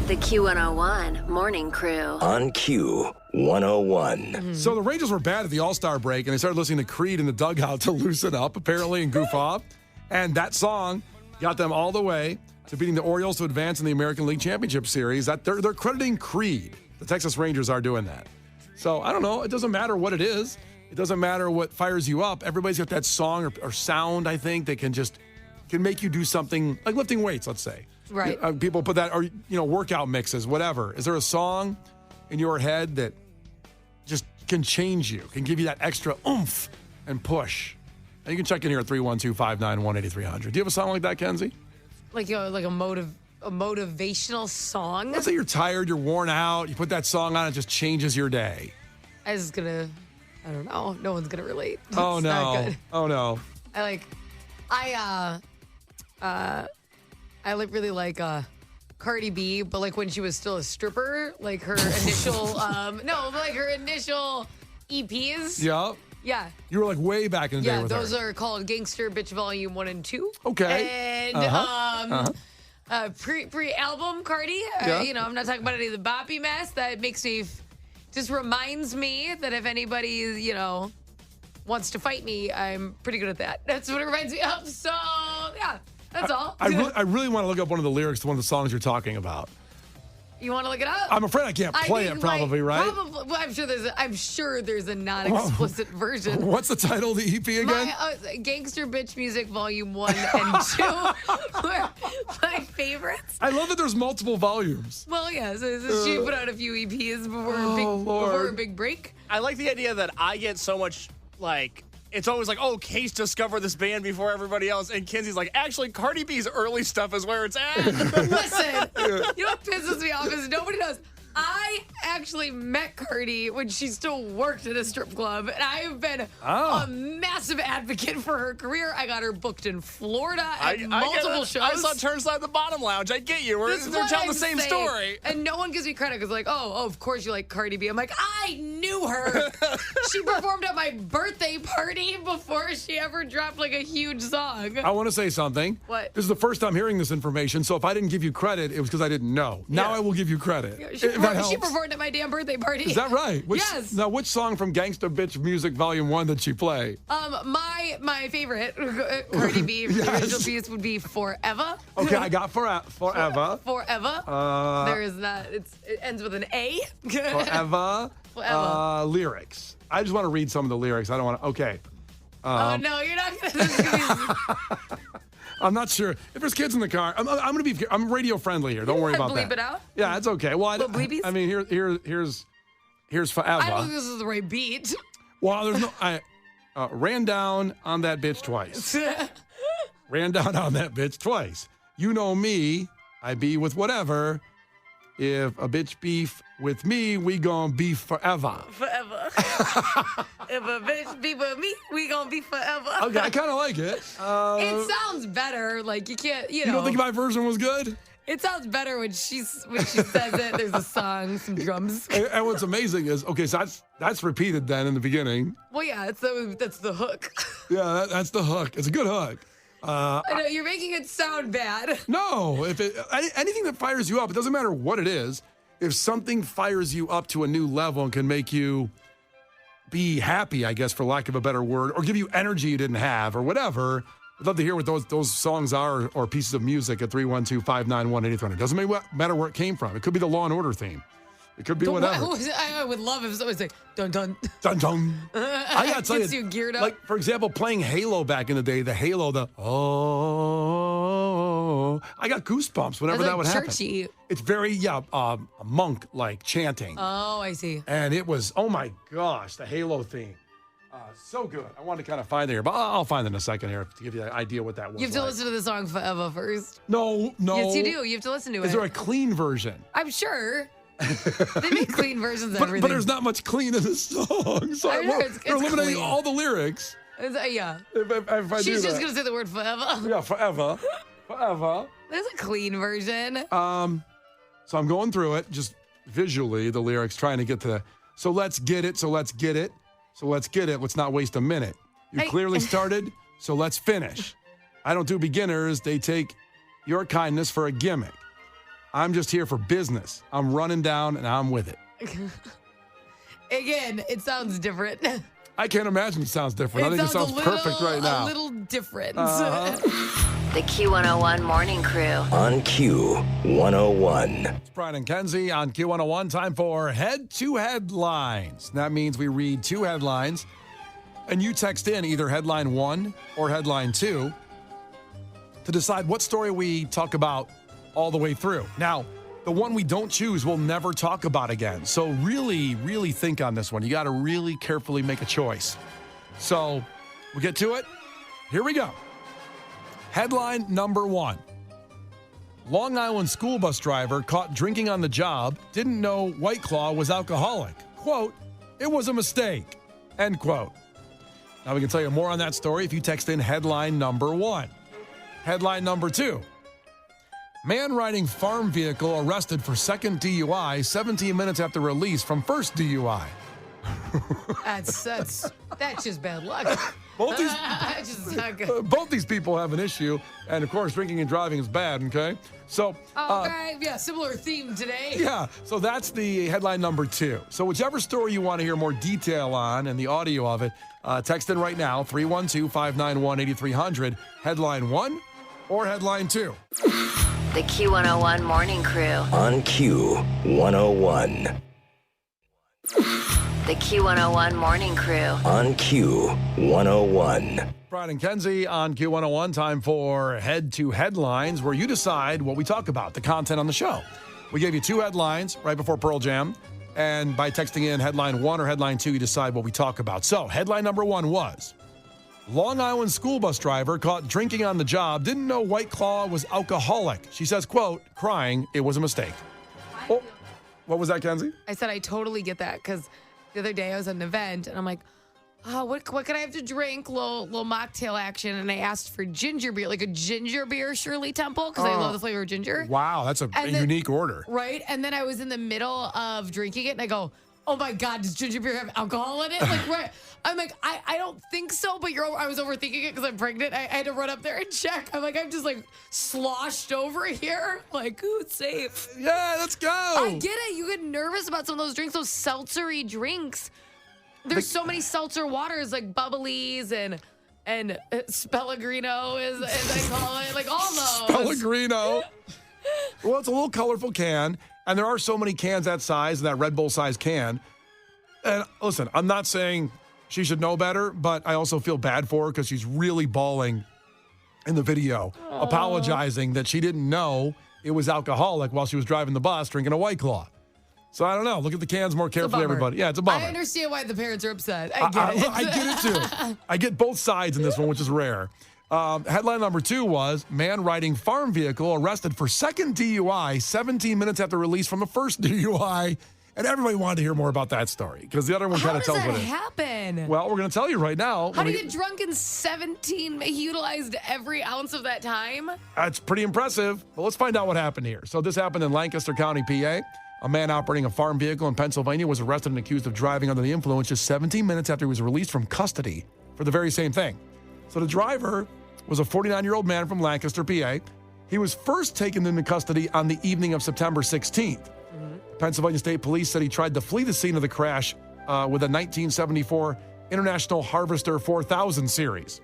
The Q101 Morning Crew. On Q101. So the Rangers were bad at the All-Star break, and they started listening to Creed in the dugout to loosen up, apparently, and goof off. And that song got them all the way to beating the Orioles to advance in the American League Championship Series. That they're crediting Creed. The Texas Rangers are doing that. So, I don't know. It doesn't matter what it is. It doesn't matter what fires you up. Everybody's got that song or sound, I think, that can make you do something, like lifting weights, let's say. Right. People put that, or, workout mixes, whatever. Is there a song in your head that just can change you, can give you that extra oomph and push? And you can check in here at 312-591-8300. Do you have a song like that, Kenzie? Like a motivational song? Let's say you're tired, you're worn out, you put that song on, it just changes your day. I don't know. No one's going to relate. Oh, It's no. not good. Oh, no. I really like Cardi B, but like when she was still a stripper, like her initial, her initial EPs. Yeah. Yeah. You were like way back in the day with her. those are called Gangsta Bitch Volume 1 and 2. Okay. And pre-album Cardi. Yeah. I'm not talking about any of the boppy mess. That makes me, just reminds me that if anybody, wants to fight me, I'm pretty good at that. That's what it reminds me of. So, yeah, that's all. I really want to look up one of the lyrics to one of the songs you're talking about. You want to look it up? I'm afraid I can't play it probably, right? Probably. Well, I'm sure there's a non-explicit version. What's the title of the EP again? Gangster Bitch Music Volume 1 and 2 were my favorites. I love that there's multiple volumes. Well, yeah, so she put out a few EPs before a big break. I like the idea that I get so much, it's always like, oh, Case discovered this band before everybody else. And Kenzie's like, actually, Cardi B's early stuff is where it's at. Listen, you know what pisses me off is nobody knows. I actually met Cardi when she still worked at a strip club, and I have been a massive advocate for her career. I got her booked in Florida at multiple shows. I saw Turnstile at the Bottom Lounge. I get you. They're telling the same story. And no one gives me credit because, of course you like Cardi B. I'm like, I knew her. She performed at my birthday party before she ever dropped, a huge song. I want to say something. What? This is the first time hearing this information, so if I didn't give you credit, it was because I didn't know. Now I will give you credit. She performed at my damn birthday party. Is that right? Yes. Now, which song from Gangsta Bitch Music Volume 1 did she play? My favorite Cardi B original piece would be Forever. Okay, I got Forever. Forever. There is not. It ends with an A. Forever. Lyrics. I just want to read some of the lyrics. I don't want to. Okay. Oh no, you're not gonna. I'm not sure if there's kids in the car. I'm radio friendly here. Don't worry about that. Bleep it out. Yeah, it's okay. Well, I mean, here's Forever. I don't think this is the right beat. Well, there's no. I ran down on that bitch twice. Ran down on that bitch twice. You know me. I be with whatever. If a bitch beef with me, we gon' beef forever. Forever. If a bitch beef with me, we gon' beef forever. Okay, I kind of like it. It sounds better. You can't, You don't think my version was good? It sounds better when she says it. There's a song, some drums. And what's amazing is, okay, so that's repeated then in the beginning. Well, yeah, that's the hook. Yeah, that's the hook. It's a good hook. I know, you're making it sound bad. No, anything that fires you up, it doesn't matter what it is. If something fires you up to a new level and can make you be happy, I guess, for lack of a better word, or give you energy you didn't have or whatever, I'd love to hear what those songs are or pieces of music at 312-591-8300. It doesn't matter where it came from. It could be the Law & Order theme. It could be whatever. I would love if someone said, dun dun. Dun dun. I gotta tell Gets you geared up. Like, for example, playing Halo back in the day, I got goosebumps whenever that would happen. Churchy. It's very, monk-like chanting. Oh, I see. And it was, oh my gosh, the Halo theme. So good. I wanted to kind of find it here, but I'll find it in a second here to give you an idea what that was. You have to listen to the song Forever first. No. Yes, you do. You have to listen to it. Is there a clean version? I'm sure. They make clean versions of everything. But there's not much clean in the song. So they're eliminating all the lyrics. Yeah. If I She's just going to say the word forever. Yeah, forever. Forever. There's a clean version. So I'm going through it, just visually, the lyrics, trying to get to so let's get it, so let's get it, so let's get it, let's not waste a minute. You clearly started, so let's finish. I don't do beginners, they take your kindness for a gimmick. I'm just here for business. I'm running down and I'm with it. Again, it sounds different. I can't imagine it sounds different. I think it sounds perfect right now. A little different. The Q101 Morning Crew. On Q101. It's Brian and Kenzie on Q101. Time for Head to Headlines. That means we read 2 headlines, and you text in either headline 1 or headline 2 to decide what story we talk about all the way through. Now, the one we don't choose, we'll never talk about again. So really, really think on this one. You got to really carefully make a choice. So we'll get to it. Here we go. Headline number 1. Long Island school bus driver caught drinking on the job, didn't know White Claw was alcoholic. Quote, it was a mistake. End quote. Now we can tell you more on that story if you text in headline number 1. Headline number 2. Man riding farm vehicle arrested for second DUI 17 minutes after release from first DUI. That's just bad luck. Both these, That's just not good. both these people have an issue, and of course, drinking and driving is bad, okay? So, Okay, yeah, similar theme today. yeah, so that's the headline number 2. So whichever story you want to hear more detail on and the audio of it, text in right now, 312-591-8300, headline 1 or headline 2. The Q101 Morning Crew. On Q101. The Q101 Morning Crew. On Q101. Brian and Kenzie on Q101. Time for Head to Headlines, where you decide what we talk about, the content on the show. We gave you 2 headlines right before Pearl Jam, and by texting in headline 1 or headline 2, you decide what we talk about. So, headline number 1 was, Long Island school bus driver caught drinking on the job, didn't know White Claw was alcoholic. She says, quote, crying, it was a mistake. Oh, what was that, Kenzie? I said I totally get that because the other day I was at an event and I'm like, oh, what can I have to drink? Little mocktail action. And I asked for ginger beer, like a ginger beer Shirley Temple, because I love the flavor of ginger. Wow, that's a unique order. Right? And then I was in the middle of drinking it and I go, oh my God, does ginger beer have alcohol in it? Like, right. I'm like, I don't think so, but I was overthinking it because I'm pregnant. I had to run up there and check. I'm just like sloshed over here. Like, who's safe? Yeah, let's go. I get it. You get nervous about some of those drinks, those seltzery drinks. There's so many seltzer waters, like Bubblies and Pellegrino, as I call it, like all those. Pellegrino. Well, it's a little colorful can, and there are so many cans that size, that Red Bull size can. And listen, I'm not saying she should know better, but I also feel bad for her because she's really bawling in the video, apologizing that she didn't know it was alcoholic while she was driving the bus drinking a White Claw. So I don't know. Look at the cans more carefully, everybody. Yeah, it's a bummer. I understand why the parents are upset. I get it. I get it too. I get both sides in this one, which is rare. Headline number 2 was, man riding farm vehicle arrested for second DUI 17 minutes after release from the first DUI. And everybody wanted to hear more about that story because the other one kind of tells what it is. How does that happen? Well, we're going to tell you right now. How do you get drunk in 17? He utilized every ounce of that time? That's pretty impressive. But let's find out what happened here. So this happened in Lancaster County, PA. A man operating a farm vehicle in Pennsylvania was arrested and accused of driving under the influence just 17 minutes after he was released from custody for the very same thing. So the driver was a 49-year-old man from Lancaster, PA. He was first taken into custody on the evening of September 16th. Pennsylvania State Police said he tried to flee the scene of the crash with a 1974 International Harvester 4000 series.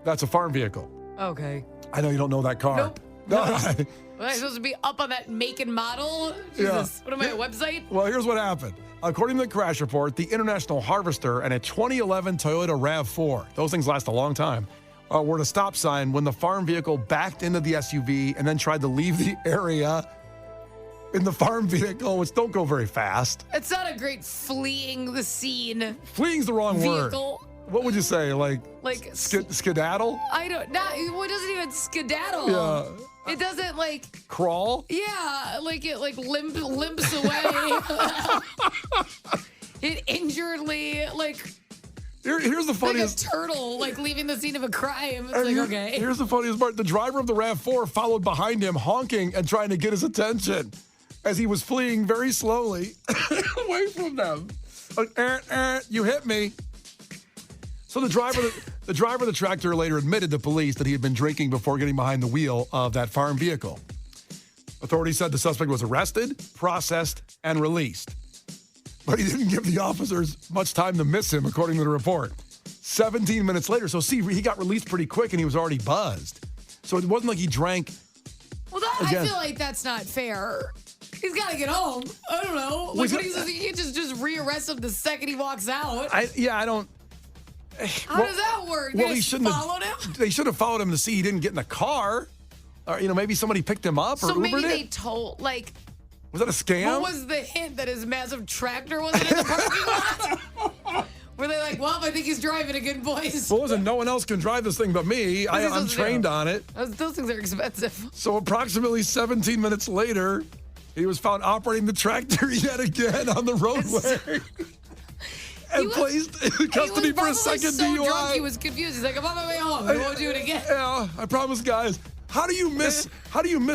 That's a farm vehicle. Okay. I know you don't know that car. Nope. No. Was I supposed to be up on that make and model? Jesus. What am I, a website? Well, here's what happened. According to the crash report, the International Harvester and a 2011 Toyota RAV4, those things last a long time, were at a stop sign when the farm vehicle backed into the SUV and then tried to leave the area in the farm vehicle, which don't go very fast. It's not a great fleeing the scene Fleeing's the wrong vehicle. word. What would you say? Like skedaddle? I don't know. It doesn't even skedaddle. Yeah. It doesn't like Crawl? yeah, like it like limps away. It injuredly like Here's the funniest. like a turtle like leaving the scene of a crime. It's like okay. Here's the funniest part. The driver of the RAV4 followed behind him, honking and trying to get his attention as he was fleeing very slowly away from them. Like, you hit me. So the driver of the tractor later admitted to police that he had been drinking before getting behind the wheel of that farm vehicle. Authorities said the suspect was arrested, processed, and released. But he didn't give the officers much time to miss him, according to the report. 17 minutes later, so see, he got released pretty quick and he was already buzzed. So it wasn't like he drank. Well, I feel like that's not fair. He's got to get home. I don't know. Like, what he can't just rearrest him the second he walks out. I don't. How does that work? Well, they shouldn't followed him? They should have followed him to see he didn't get in the car. Or, maybe somebody picked him up or so Ubered maybe they it. told, like... Was that a scam? What was the hint that his massive tractor wasn't in the parking lot? Were they like, well, I think he's driving again, boys? Well, listen, no one else can drive this thing but me. I'm trained on it. Those things are expensive. So approximately 17 minutes later, he was found operating the tractor yet again on the roadway. And placed in custody for a second DUI. Drunk, he was confused. He's like, I'm on my way home. I won't do it again. Yeah, I promise, guys. How do you miss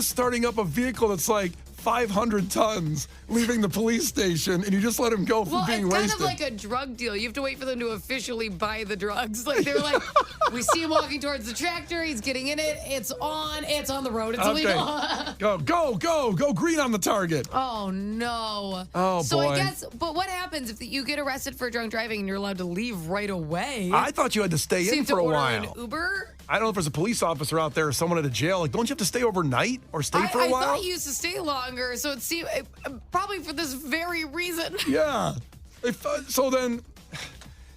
starting up a vehicle that's like 500 tons leaving the police station and you just let him go for being wasted? It's kind of like a drug deal. You have to wait for them to officially buy the drugs. Like they were like, we see him walking towards the tractor. He's getting in it. It's on the road. It's illegal. Go green on the target. Oh, no. Oh, so boy. I guess, but what happens if you get arrested for drunk driving and you're allowed to leave right away? I thought you had to stay in for a while. An Uber? I don't know if there's a police officer out there or someone at a jail. Like, don't you have to stay overnight or stay for a while? I thought you used to stay longer, so it seemed probably for this very reason. Yeah. So then,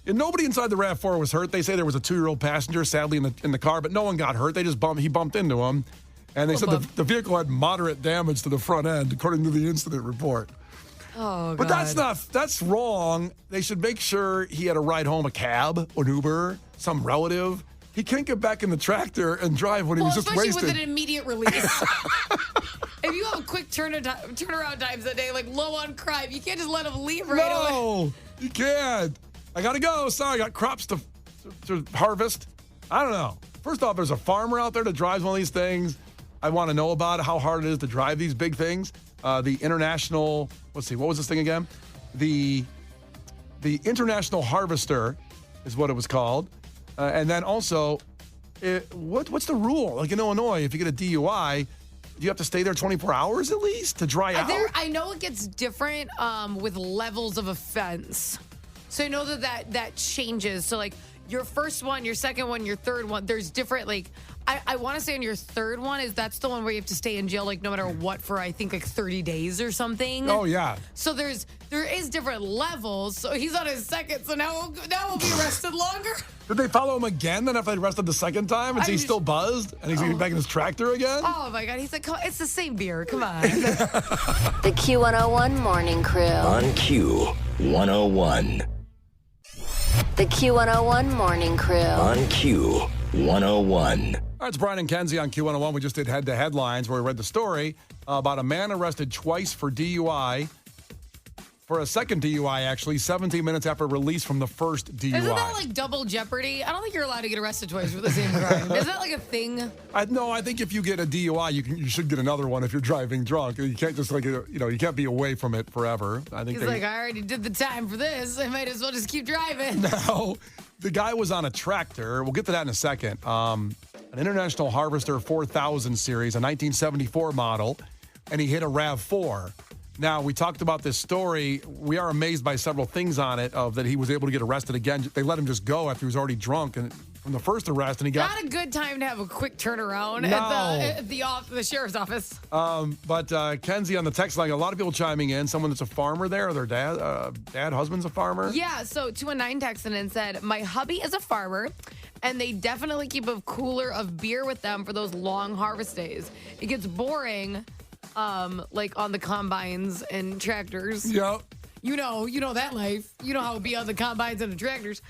nobody inside the RAV4 was hurt. They say there was a 2-year-old passenger, sadly, in the car, but no one got hurt. They just he bumped into him, and they said the vehicle had moderate damage to the front end, according to the incident report. Oh, but God. that's wrong. They should make sure he had a ride home, a cab, an Uber, some relative. He can't get back in the tractor and drive when he was just wasted. Especially with an immediate release. If you have quick turnaround times that day, like low on crime, you can't just let him leave right away. No, you can't. I got to go. Sorry, I got crops to harvest. I don't know. First off, there's a farmer out there that drives one of these things. I want to know about how hard it is to drive these big things. The international, let's see, what was this thing again? The International Harvester is what it was called. And then also, what's the rule? Like in Illinois, if you get a DUI, you have to stay there 24 hours at least to dry out? I know it gets different with levels of offense. So I know that changes. So like your first one, your second one, your third one, there's different, like, I want to say on your third one that's the one where you have to stay in jail, like no matter what, for I think like 30 days or something. Oh yeah. So there is different levels. So he's on his second. So now we'll be arrested longer. Did they follow him again then after they arrested the second time? Is he still buzzed? And he's getting back in his tractor again? Oh my God. He's like, it's the same beer. Come on. The Q101 Morning Crew. On Q101. The Q101 Morning Crew. On Q101. All right, it's Brian and Kenzie on Q101. We just did Head to Headlines where we read the story about a man arrested twice for DUI. For a second DUI, actually, 17 minutes after release from the first DUI. Isn't that like double jeopardy? I don't think you're allowed to get arrested twice for the same crime. Is that like a thing? No, I think if you get a DUI, you should get another one if you're driving drunk. You can't just you can't be away from it forever. I think he's like, I already did the time for this. I might as well just keep driving. No, the guy was on a tractor. We'll get to that in a second. An International Harvester 4000 series, a 1974 model, and he hit a RAV4. Now, we talked about this story. We are amazed by several things on it, that he was able to get arrested again. They let him just go after he was already drunk and from the first arrest, and he got... Not a good time to have a quick turnaround at the sheriff's office. But Kenzie on the text line, a lot of people chiming in. Someone that's a farmer there, their husband's a farmer. Yeah, so 219 texted and said, my hubby is a farmer, and they definitely keep a cooler of beer with them for those long harvest days. It gets boring... like on the combines and tractors. Yep. You know that life. You know how it would be on the combines and the tractors.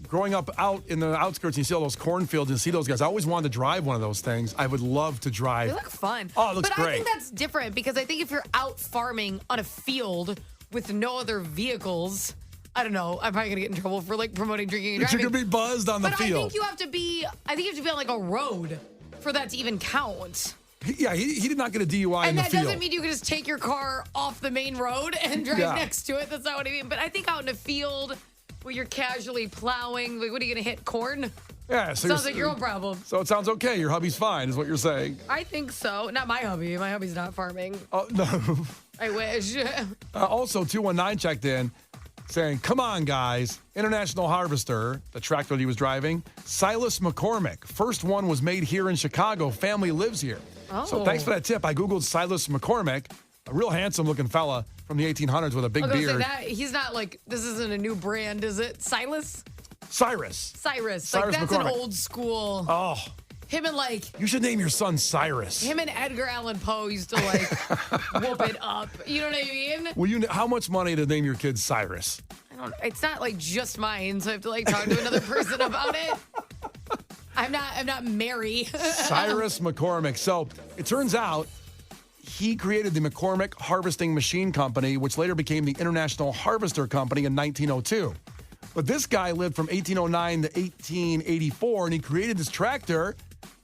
Growing up out in the outskirts, and you see all those cornfields and see those guys. I always wanted to drive one of those things. I would love to drive. They look fun. Oh, it looks great. But I think that's different because I think if you're out farming on a field with no other vehicles, I don't know. I'm probably gonna get in trouble for like promoting drinking and driving. You could be buzzed on the field. But I think you have to be on like a road for that to even count. Yeah, he did not get a DUI in the field. And that doesn't mean you can just take your car off the main road and drive next to it. That's not what I mean. But I think out in a field where you're casually plowing, like, what are you going to hit, corn? Yeah, so Sounds like your own problem. So it sounds okay. Your hubby's fine, is what you're saying. I think so. Not my hubby. My hubby's not farming. Oh, no. I wish. Also, 219 checked in saying, come on, guys. International Harvester, the tractor that he was driving, Silas McCormick. First one was made here in Chicago. Family lives here. Oh. So thanks for that tip. I Googled Silas McCormick, a real handsome-looking fella from the 1800s with a big I was gonna say beard. that he's not like, this isn't a new brand, is it? Silas? Cyrus. Cyrus. Cyrus Like, that's McCormick. an old school. Oh, Him and like, you should name your son Cyrus. him and Edgar Allan Poe used to like whoop it up. You know what I mean? Will how much money to name your kid Cyrus? It's not like just mine, so I have to like talk to another person about it. I'm not Mary. Cyrus McCormick. So it turns out he created the McCormick Harvesting Machine Company, which later became the International Harvester Company in 1902. But this guy lived from 1809 to 1884, and he created this tractor.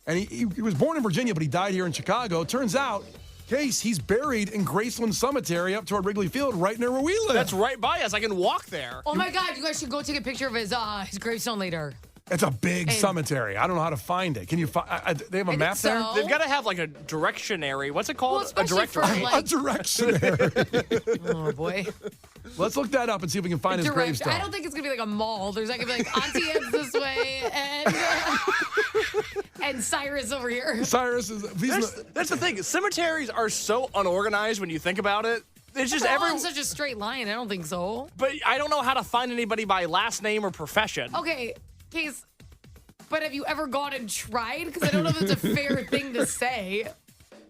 And he was born in Virginia, but he died here in Chicago. Turns out, Case, he's buried in Graceland Cemetery up toward Wrigley Field, right near where we live. That's right by us. I can walk there. Oh my God, you guys should go take a picture of his gravestone later. It's a big cemetery. I don't know how to find it. Can you find? They have a map there. so. They've got to have like a directionary. What's it called? Well, A especially for, directory. like- A directionary. Oh boy. Let's look that up and see if we can find his gravestone. I don't think it's gonna be like a mall. There's not gonna be like Auntie Ed's this way and Cyrus over here. Cyrus is. That's the thing. Cemeteries are so unorganized when you think about it. It's just They're all in every. such a straight line. I don't think so. But I don't know how to find anybody by last name or profession. Okay, Case. But have you ever gone and tried? Because I don't know if it's a fair thing to say.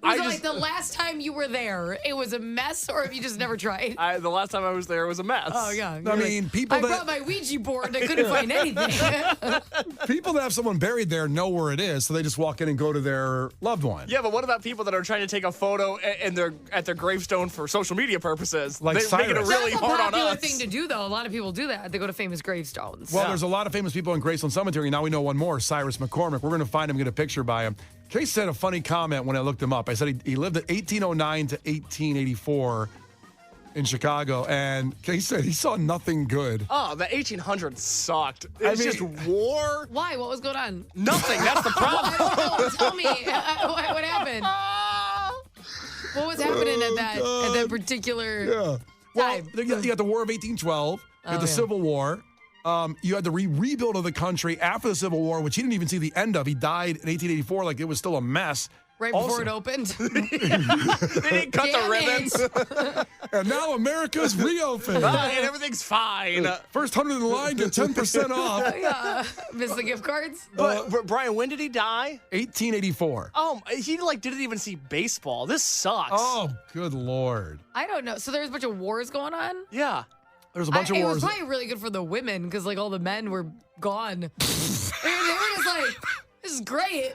Was it like the last time you were there, it was a mess, or have you just never tried? The last time I was there was a mess. Oh, yeah. I mean, people I brought my Ouija board and I couldn't find anything. people that have someone buried there know where it is, so they just walk in and go to their loved one. Yeah, but what about people that are trying to take a photo and they're at their gravestone for social media purposes? Like they make it Cyrus. really That's a hard on popular us. thing to do, though. A lot of people do that. They go to famous gravestones. Well, there's a lot of famous people in Graceland Cemetery. Now we know one more, Cyrus McCormick. We're going to find him, get a picture by him. Case said a funny comment when I looked him up. I said he lived at 1809 to 1884 in Chicago, and Case said he saw nothing good. Oh, the 1800s sucked. It's just war. Why? What was going on? Nothing. That's the problem. I don't know. Tell me. What happened? What was happening at that particular Yeah. Well, time? you got the War of 1812. You had the Civil War. You had the rebuild of the country after the Civil War, which he didn't even see the end of. He died in 1884 like it was still a mess. Right before it opened. They didn't cut the ribbons. And now America's reopened. And everything's fine. First 100 in the line get 10% off. Yeah. Miss the gift cards? But Brian, when did he die? 1884. He didn't even see baseball. This sucks. Oh, good Lord. I don't know. So there's a bunch of wars going on? Yeah. There's a bunch of It wars. was probably really good for the women because like all the men were gone. they were just like, this is great.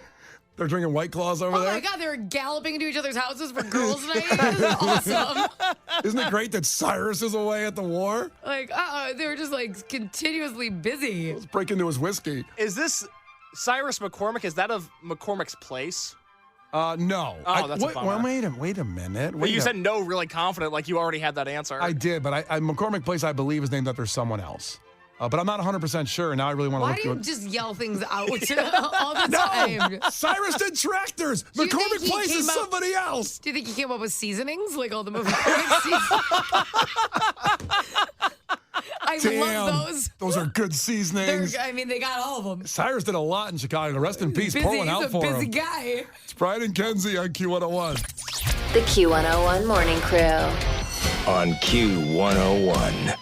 They're drinking White Claws over Oh there. my God, they were galloping into each other's houses for girls' night. This is awesome. Isn't it great that Cyrus is away at the war? Like, they were just like continuously busy. Let's break into his whiskey. Is this Cyrus McCormick? Is that of McCormick's Place? No. Oh, that's a bummer. Wait a minute. Well, you said no really confident, like you already had that answer. I did, but McCormick Place, I believe, is named after someone else. But I'm not 100% sure. Now I really want to Why look do you good. just yell things out all the time? Cyrus did tractors. Do you think McCormick he Place came is up- somebody else. Do you think he came up with seasonings like all the movie seasonings? I love those. Those are good seasonings. They got all of them. Cyrus did a lot in Chicago. Rest in peace. Busy. Pour one He's out a for busy him. guy. It's Brian and Kenzie on Q101. The Q101 Morning Crew. On Q101.